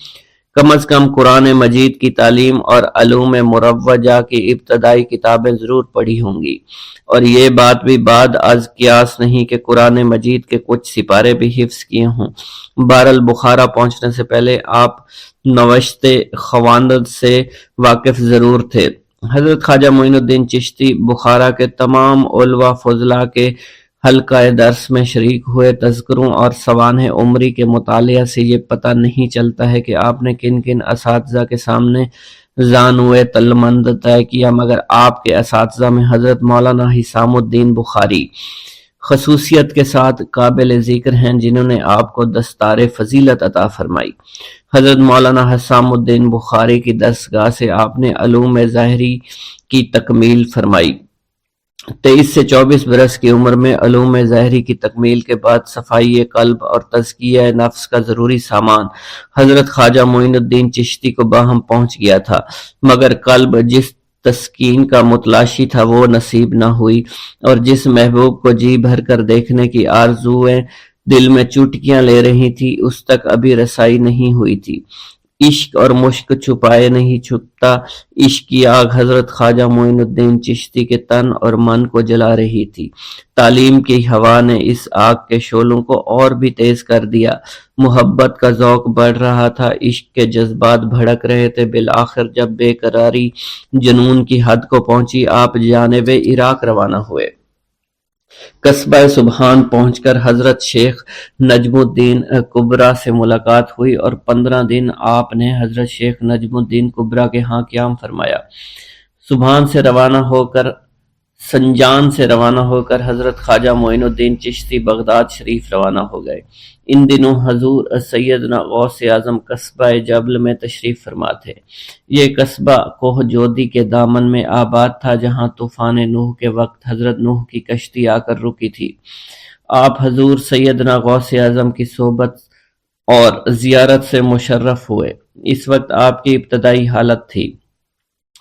کم از کم قرآن مجید کی تعلیم اور علوم مروجہ کی ابتدائی کتابیں ضرور پڑھی ہوں گی، اور یہ بات بھی بعد از قیاس نہیں کہ قرآن مجید کے کچھ سپارے بھی حفظ کیے ہوں۔ بہرحال بخارا پہنچنے سے پہلے آپ نوشت خواندند سے واقف ضرور تھے۔ حضرت خواجہ معین الدین چشتی بخارا کے تمام علماء فضلاء کے حلقہ درس میں شریک ہوئے۔ تذکروں اور سوانح عمری کے مطالعہ سے یہ پتہ نہیں چلتا ہے کہ آپ نے کن کن اساتذہ کے سامنے زانوئے تلمند طے کیا، مگر آپ کے اساتذہ میں حضرت مولانا حسام الدین بخاری خصوصیت کے ساتھ قابل ذکر ہیں، جنہوں نے آپ کو دستار فضیلت عطا فرمائی۔ حضرت مولانا حسام الدین بخاری کی دستگاہ سے آپ نے علوم ظاہری کی تکمیل فرمائی۔ 23 سے 24 برس کی عمر میں علوم ظاہری کی تکمیل کے بعد صفائی قلب اور تزکیہ نفس کا ضروری سامان حضرت خواجہ معین الدین چشتی کو باہم پہنچ گیا تھا، مگر قلب جس تسکین کا متلاشی تھا وہ نصیب نہ ہوئی، اور جس محبوب کو جی بھر کر دیکھنے کی آرزویں دل میں چوٹکیاں لے رہی تھی اس تک ابھی رسائی نہیں ہوئی تھی۔ عشق اور مشق چھپائے نہیں چھپتا، عشق کی آگ حضرت خواجہ معین الدین چشتی کے تن اور من کو جلا رہی تھی۔ تعلیم کی ہوا نے اس آگ کے شعلوں کو اور بھی تیز کر دیا، محبت کا ذوق بڑھ رہا تھا، عشق کے جذبات بھڑک رہے تھے۔ بالآخر جب بے قراری جنون کی حد کو پہنچی، آپ جانب عراق روانہ ہوئے۔ قصبہ سبحان پہنچ کر حضرت شیخ نجم الدین کبرا سے ملاقات ہوئی اور 15 دن آپ نے حضرت شیخ نجم الدین کبرا کے ہاں قیام فرمایا۔ سبحان سے روانہ ہو کر سنجان سے روانہ ہو کر حضرت خواجہ معین الدین چشتی بغداد شریف روانہ ہو گئے۔ ان دنوں حضور سیدنا غوث اعظم قصبہ جبل میں تشریف فرما تھے۔ یہ قصبہ کوہ جودی کے دامن میں آباد تھا، جہاں طوفان نوح کے وقت حضرت نوح کی کشتی آ کر رکی تھی۔ آپ حضور سیدنا غوث اعظم کی صحبت اور زیارت سے مشرف ہوئے۔ اس وقت آپ کی ابتدائی حالت تھی۔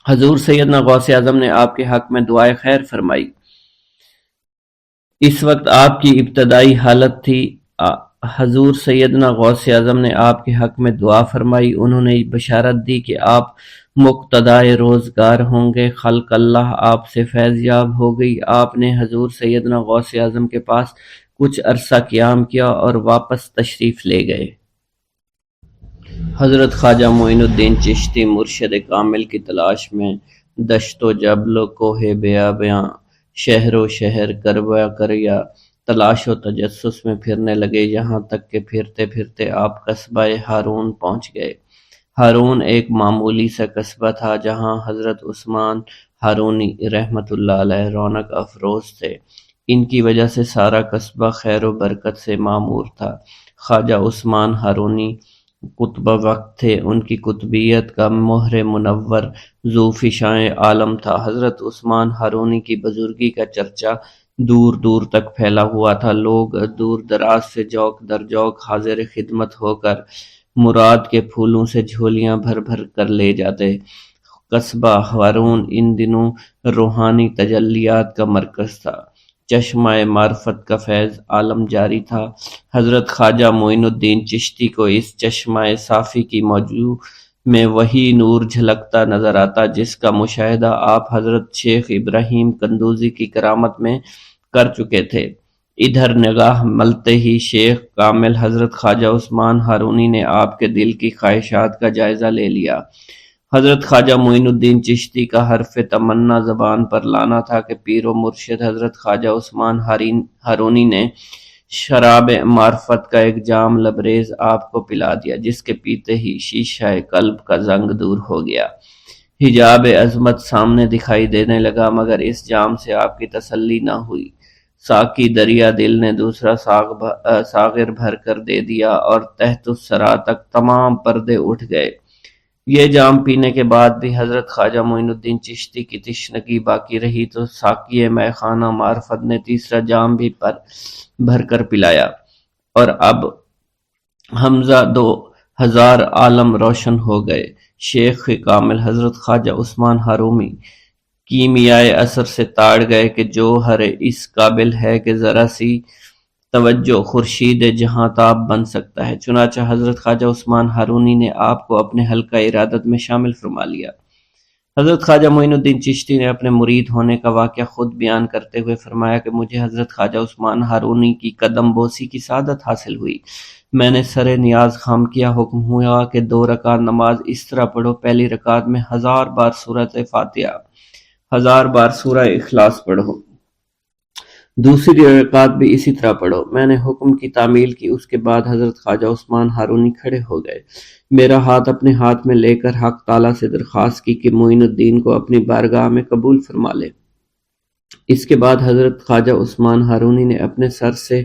حضور سیدنا غوث اعظم نے آپ کے حق میں دعائے خیر فرمائی۔ اس وقت آپ کی ابتدائی حالت تھی۔ حضور سیدنا غوث اعظم نے آپ کے حق میں دعا فرمائی۔ انہوں نے بشارت دی کہ آپ مقتدائے روزگار ہوں گے۔ خلق اللہ آپ سے فیض یاب ہو گئی۔ آپ نے حضور سیدنا غوث اعظم کے پاس کچھ عرصہ قیام کیا اور واپس تشریف لے گئے۔ حضرت خواجہ معین الدین چشتی مرشد کامل کی تلاش میں دشت و جبل، کوہ بیاباں، شہر و شہر، قربہ قریہ تلاش و تجسس میں پھرنے لگے، یہاں تک کہ پھرتے پھرتے آپ قصبہ ہارون پہنچ گئے۔ ہارون ایک معمولی سا قصبہ تھا، جہاں حضرت عثمان ہارونی رحمۃ اللہ علیہ رونق افروز تھے۔ ان کی وجہ سے سارا قصبہ خیر و برکت سے معمور تھا۔ خواجہ عثمان ہارونی قطب وقت تھے۔ ان کی قطبیت کا مہر منور ذو فشاں عالم تھا۔ حضرت عثمان ہارونی کی بزرگی کا چرچا دور دور تک پھیلا ہوا تھا۔ لوگ دور دراز سے جوق در جوق حاضر خدمت ہو کر مراد کے پھولوں سے جھولیاں بھر بھر کر لے جاتے۔ قصبہ ہارون ان دنوں روحانی تجلیات کا مرکز تھا۔ چشمہ معرفت کا فیض عالم جاری تھا۔ حضرت خواجہ معین الدین چشتی کو اس چشمہ صافی کی موجوں میں وہی نور جھلکتا نظر آتا جس کا مشاہدہ آپ حضرت شیخ ابراہیم قندوزی کی کرامت میں کر چکے تھے۔ ادھر نگاہ ملتے ہی شیخ کامل حضرت خواجہ عثمان ہارونی نے آپ کے دل کی خواہشات کا جائزہ لے لیا۔ حضرت خواجہ معین الدین چشتی کا حرف تمنا زبان پر لانا تھا کہ پیر و مرشد حضرت خواجہ عثمان ہارونی نے شراب معرفت کا ایک جام لبریز آپ کو پلا دیا، جس کے پیتے ہی شیشہ قلب کا زنگ دور ہو گیا۔ حجاب عظمت سامنے دکھائی دینے لگا، مگر اس جام سے آپ کی تسلی نہ ہوئی۔ ساقی دریا دل نے دوسرا ساغر بھر کر دے دیا اور تحت الثری تک تمام پردے اٹھ گئے۔ یہ جام پینے کے بعد بھی حضرت خواجہ معین الدین چشتی کی تشنگی باقی رہی تو ساقی مے خانہ معرفت نے تیسرا جام بھی بھر کر پلایا، اور اب حمزہ 2000 عالم روشن ہو گئے۔ شیخ کامل حضرت خواجہ عثمان ہارونی کیمیائے اثر سے تاڑ گئے کہ جوہر اس قابل ہے کہ ذرا سی توجہ خورشید جہاں تاب بن سکتا ہے۔ چنانچہ حضرت خواجہ عثمان ہارونی نے آپ کو اپنے حلقہ ارادت میں شامل فرما لیا۔ حضرت خواجہ معین الدین چشتی نے اپنے مرید ہونے کا واقعہ خود بیان کرتے ہوئے فرمایا کہ مجھے حضرت خواجہ عثمان ہارونی کی قدم بوسی کی سعادت حاصل ہوئی۔ میں نے سر نیاز خام کیا، حکم ہوا کہ 2 رکعت نماز اس طرح پڑھو، پہلی رکعت میں 1000 بار سورۃ فاتحہ، 1000 بار سورہ اخلاص پڑھو، دوسری رکعت بھی اسی طرح پڑھو۔ میں نے حکم کی تعمیل کی۔ اس کے بعد حضرت خواجہ عثمان ہارونی کھڑے ہو گئے، میرا ہاتھ اپنے ہاتھ میں لے کر حق تعالیٰ سے درخواست کی کہ معین الدین کو اپنی بارگاہ میں قبول فرما لے۔ اس کے بعد حضرت خواجہ عثمان ہارونی نے اپنے سر سے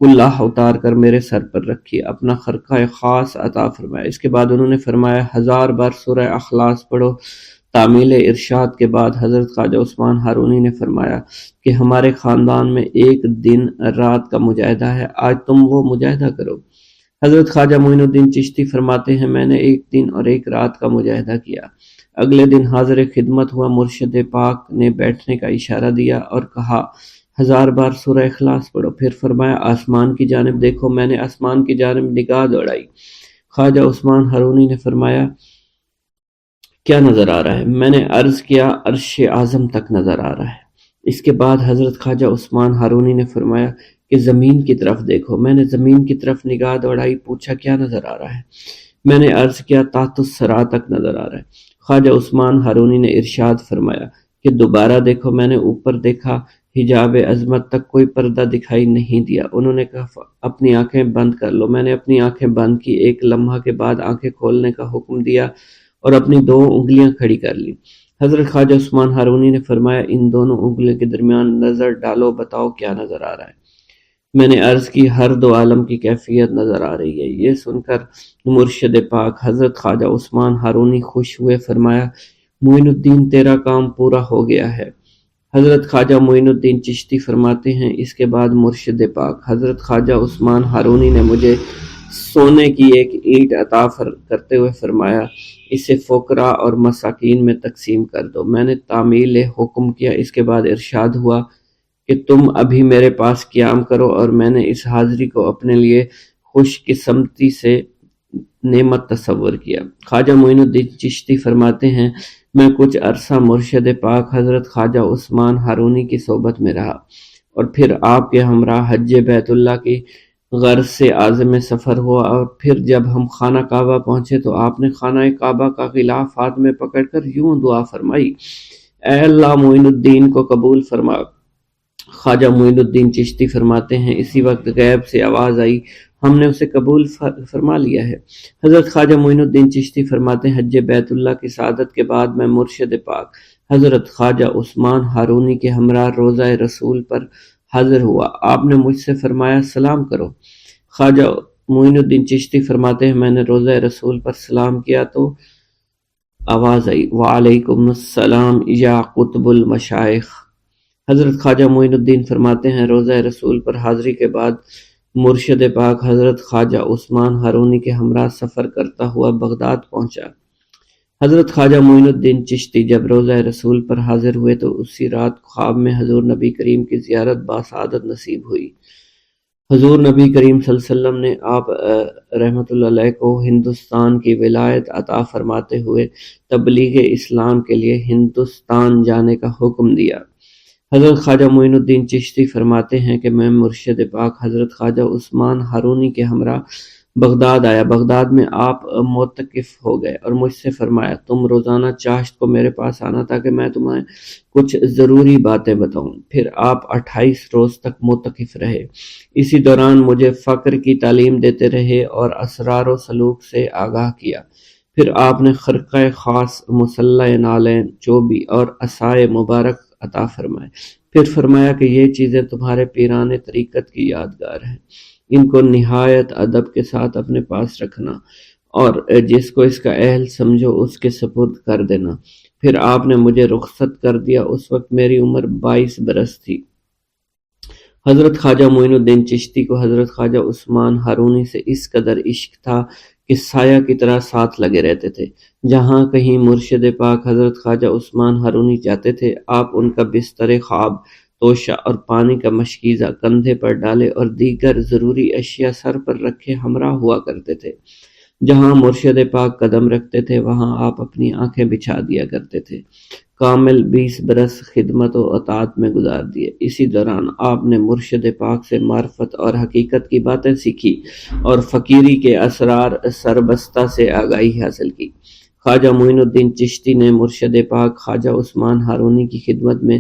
کلاه اتار کر میرے سر پر رکھی، اپنا خرقہ خاص عطا فرمایا۔ اس کے بعد انہوں نے فرمایا 1000 بار سورہ اخلاص پڑھو۔ تعمیل ارشاد کے بعد حضرت خواجہ عثمان ہارونی نے فرمایا کہ ہمارے خاندان میں ایک دن رات کا مجاہدہ ہے، آج تم وہ مجاہدہ کرو۔ حضرت خواجہ معین الدین چشتی فرماتے ہیں میں نے ایک دن اور ایک رات کا مجاہدہ کیا۔ اگلے دن حاضر خدمت ہوا، مرشد پاک نے بیٹھنے کا اشارہ دیا اور کہا 1000 بار سورہ اخلاص پڑھو۔ پھر فرمایا آسمان کی جانب دیکھو۔ میں نے آسمان کی جانب نگاہ دوڑائی۔ خواجہ عثمان ہارونی نے فرمایا کیا نظر آ رہا ہے؟ میں نے عرض کیا عرش اعظم تک نظر آ رہا ہے۔ اس کے بعد حضرت خواجہ عثمان ہارونی نے فرمایا کہ زمین کی طرف دیکھو۔ میں نے زمین کی طرف نگاہ دوڑائی، پوچھا کیا نظر آ رہا ہے؟ میں نے عرض کیا تحت الثری تک نظر آ رہا ہے۔ خواجہ عثمان ہارونی نے ارشاد فرمایا کہ دوبارہ دیکھو۔ میں نے اوپر دیکھا، حجاب عظمت تک کوئی پردہ دکھائی نہیں دیا۔ انہوں نے کہا اپنی آنکھیں بند کر لو۔ میں نے اپنی آنکھیں بند کی، ایک لمحہ کے بعد آنکھیں کھولنے کا حکم دیا اور اپنی 2 انگلیاں کھڑی کر لی۔ حضرت خواجہ عثمان ہارونی نے فرمایا ان دونوں انگلیوں کے درمیان نظر ڈالو، بتاؤ کیا نظر آ رہا ہے؟ میں نے عرض کی ہر 2 عالم کی کیفیت نظر آ رہی ہے۔ یہ سن کر مرشد پاک حضرت خواجہ عثمان ہارونی خوش ہوئے، فرمایا معین الدین تیرا کام پورا ہو گیا ہے۔ حضرت خواجہ معین الدین چشتی فرماتے ہیں اس کے بعد مرشد پاک حضرت خواجہ عثمان ہارونی نے مجھے سونے کی ایک اینٹ عطا کرتے ہوئے فرمایا اسے فقراء اور مساکین میں تقسیم کر دو۔ میں نے تعمیل حکم کیا۔ اس کے بعد ارشاد ہوا کہ تم ابھی میرے پاس قیام کرو، اور میں نے اس حاضری کو اپنے لیے خوش قسمتی سے نعمت تصور کیا۔ خواجہ معین الدین چشتی فرماتے ہیں میں کچھ عرصہ مرشد پاک حضرت خواجہ عثمان ہارونی کی صحبت میں رہا، اور پھر آپ کے ہمراہ حج بیت اللہ کی غرض سے عازم سفر ہوا، اور پھر جب ہم خانہ کعبہ پہنچے تو آپ نے خانہ کعبہ کا غلاف ہاتھ میں پکڑ کر یوں دعا فرمائی اے اللہ معین الدین کو قبول فرما۔ خواجہ معین الدین چشتی فرماتے ہیں اسی وقت غیب سے آواز آئی ہم نے اسے قبول فرما لیا ہے۔ حضرت خواجہ معین الدین چشتی فرماتے ہیں حج بیت اللہ کی سعادت کے بعد میں مرشد پاک حضرت خواجہ عثمان ہارونی کے ہمراہ روضہ رسول پر حاضر ہوا۔ آپ نے مجھ سے فرمایا سلام کرو۔ خواجہ معین الدین چشتی فرماتے ہیں میں نے روضہ رسول پر سلام کیا تو آواز آئی وعلیکم السلام یا قطب المشائخ۔ حضرت خواجہ معین الدین فرماتے ہیں روضہ رسول پر حاضری کے بعد مرشد پاک حضرت خواجہ عثمان ہارونی کے ہمراہ سفر کرتا ہوا بغداد پہنچا۔ حضرت خواجہ معین الدین چشتی جب روضہ رسول پر حاضر ہوئے تو اسی رات خواب میں حضور نبی کریم کی زیارت باسعادت نصیب ہوئی۔ حضور نبی کریم صلی اللہ علیہ وسلم نے آپ رحمۃ اللہ علیہ کو ہندوستان کی ولایت عطا فرماتے ہوئے تبلیغ اسلام کے لیے ہندوستان جانے کا حکم دیا۔ حضرت خواجہ معین الدین چشتی فرماتے ہیں کہ میں مرشد پاک حضرت خواجہ عثمان ہارونی کے ہمراہ بغداد آیا۔ بغداد میں آپ معتکف ہو گئے اور مجھ سے فرمایا تم روزانہ چاشت کو میرے پاس آنا تاکہ میں تمہیں کچھ ضروری باتیں بتاؤں۔ پھر آپ 28 روز تک معتکف رہے۔ اسی دوران مجھے فقر کی تعلیم دیتے رہے اور اسرار و سلوک سے آگاہ کیا۔ پھر آپ نے خرقہ خاص، مسلح نالین، چوبی اور عصائے مبارک عطا فرمائے۔ پھر فرمایا کہ یہ چیزیں تمہارے پیران طریقت کی یادگار ہیں، ان کو نہایت ادب کے ساتھ اپنے پاس رکھنا اور جس کو اس کا اہل سمجھو اس کے سپرد کر دینا۔ پھر آپ نے مجھے رخصت کر دیا۔ اس وقت میری عمر 22 برس تھی۔ حضرت خواجہ معین الدین چشتی کو حضرت خواجہ عثمان ہارونی سے اس قدر عشق تھا کہ سایہ کی طرح ساتھ لگے رہتے تھے۔ جہاں کہیں مرشد پاک حضرت خواجہ عثمان ہارونی جاتے تھے، آپ ان کا بستر خواب، توشہ اور پانی کا مشکیزہ کندھے پر ڈالے اور دیگر ضروری اشیاء سر پر رکھے ہمراہ ہوا کرتے تھے۔ جہاں مرشد پاک قدم رکھتے تھے وہاں آپ اپنی آنکھیں بچھا دیا کرتے تھے۔ کامل 20 برس خدمت و اطاعت میں گزار دیے۔ اسی دوران آپ نے مرشد پاک سے معرفت اور حقیقت کی باتیں سیکھی اور فقیری کے اسرار سربستہ سے آگاہی حاصل کی۔ خواجہ معین الدین چشتی نے مرشد پاک خواجہ عثمان ہارونی کی خدمت میں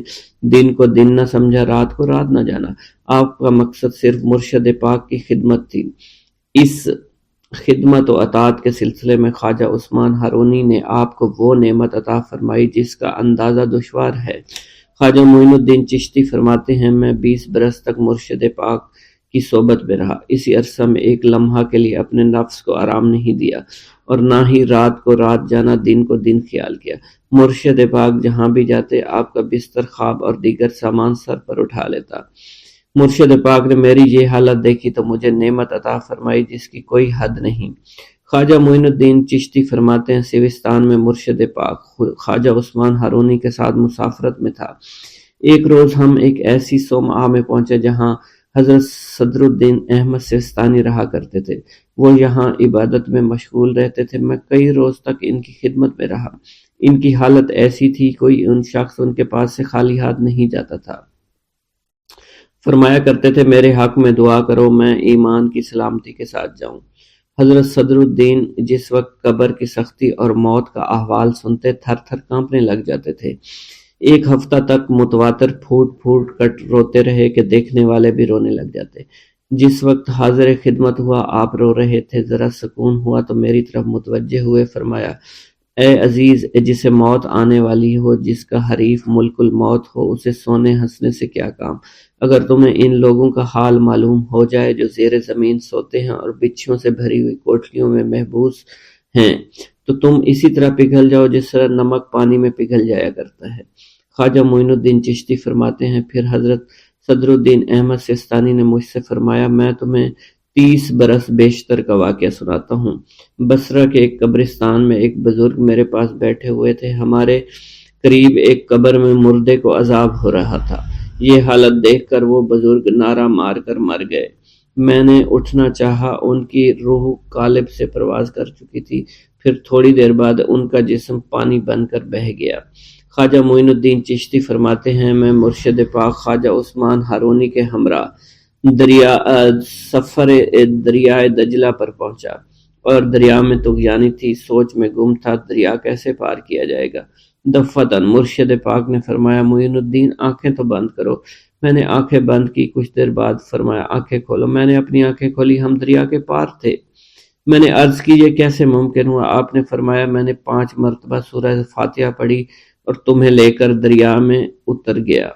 دن کو دن نہ سمجھا، رات کو رات نہ جانا۔ آپ کا مقصد صرف مرشد پاک کی خدمت تھی۔ اس خدمت و اطاعت کے سلسلے میں خواجہ عثمان ہارونی نے آپ کو وہ نعمت عطا فرمائی جس کا اندازہ دشوار ہے۔ خواجہ معین الدین چشتی فرماتے ہیں میں 20 برس تک مرشد پاک کی صحبت میں رہا۔ اسی عرصہ میں ایک لمحہ کے لیے اپنے نفس کو آرام نہیں دیا اور نہ ہی رات کو رات جانا، دن کو دن خیال کیا۔ مرشد پاک جہاں بھی جاتے آپ کا بستر، خواب اور دیگر سامان سر پر اٹھا لیتا۔ مرشد پاک نے میری یہ حالت دیکھی تو مجھے نعمت عطا فرمائی جس کی کوئی حد نہیں۔ خواجہ معین الدین چشتی فرماتے ہیں سیوستان میں مرشد پاک خواجہ عثمان ہارونی کے ساتھ مسافرت میں تھا۔ ایک روز ہم ایک ایسی صومعہ میں پہنچے جہاں حضرت صدر الدین احمد سیستانی رہا کرتے تھے۔ وہ یہاں عبادت میں مشغول رہتے تھے۔ میں کئی روز تک ان کی خدمت میں رہا۔ ان کی حالت ایسی تھی کوئی ان شخص ان کے پاس سے خالی ہاتھ نہیں جاتا تھا۔ فرمایا کرتے تھے میرے حق میں دعا کرو میں ایمان کی سلامتی کے ساتھ جاؤں۔ حضرت صدر الدین جس وقت قبر کی سختی اور موت کا احوال سنتے تھر تھر کانپنے لگ جاتے تھے۔ ایک ہفتہ تک متواتر پھوٹ پھوٹ کر روتے رہے کہ دیکھنے والے بھی رونے لگ جاتے۔ جس وقت حاضر خدمت ہوا آپ رو رہے تھے، ذرا سکون ہوا تو میری طرف متوجہ ہوئے فرمایا اے عزیز، جسے موت آنے والی ہو، جس کا حریف ملک الموت ہو، اسے سونے ہنسنے سے کیا کام۔ اگر تمہیں ان لوگوں کا حال معلوم ہو جائے جو زیر زمین سوتے ہیں اور بچھیوں سے بھری ہوئی کوٹھریوں میں محبوس ہیں تو تم اسی طرح پگھل جاؤ جس طرح نمک پانی میں پگھل جایا کرتا ہے۔ خواجہ معین الدین چشتی فرماتے ہیں پھر حضرت صدر الدین احمد سیستانی نے مجھ سے فرمایا میں تمہیں 30 برس بیشتر کا واقعہ سناتا ہوں۔ بصرہ کے ایک قبرستان میں ایک بزرگ میرے پاس بیٹھے ہوئے تھے۔ ہمارے قریب ایک قبر میں مردے کو عذاب ہو رہا تھا۔ یہ حالت دیکھ کر وہ بزرگ نعرہ مار کر مر گئے۔ میں نے اٹھنا چاہا، ان کی روح قالب سے پرواز کر چکی تھی۔ پھر تھوڑی دیر بعد ان کا جسم پانی بن کر بہہ گیا۔ خواجہ معین الدین چشتی فرماتے ہیں میں مرشد پاک خواجہ عثمان ہارونی کے ہمراہ سفر دریائے دجلہ پر پہنچا اور دریا میں طغیانی تھی، سوچ میں گم تھا دریا کیسے پار کیا جائے گا۔ دفتن مرشد پاک نے فرمایا معین الدین آنکھیں تو بند کرو۔ میں نے آنکھیں بند کی۔ کچھ دیر بعد فرمایا آنکھیں کھولو۔ میں نے اپنی آنکھیں کھولی، ہم دریا کے پار تھے۔ میں نے عرض کی یہ کیسے ممکن ہوا؟ آپ نے فرمایا میں نے 5 مرتبہ سورہ فاتحہ پڑھی اور تمہیں لے کر دریا میں اتر گیا۔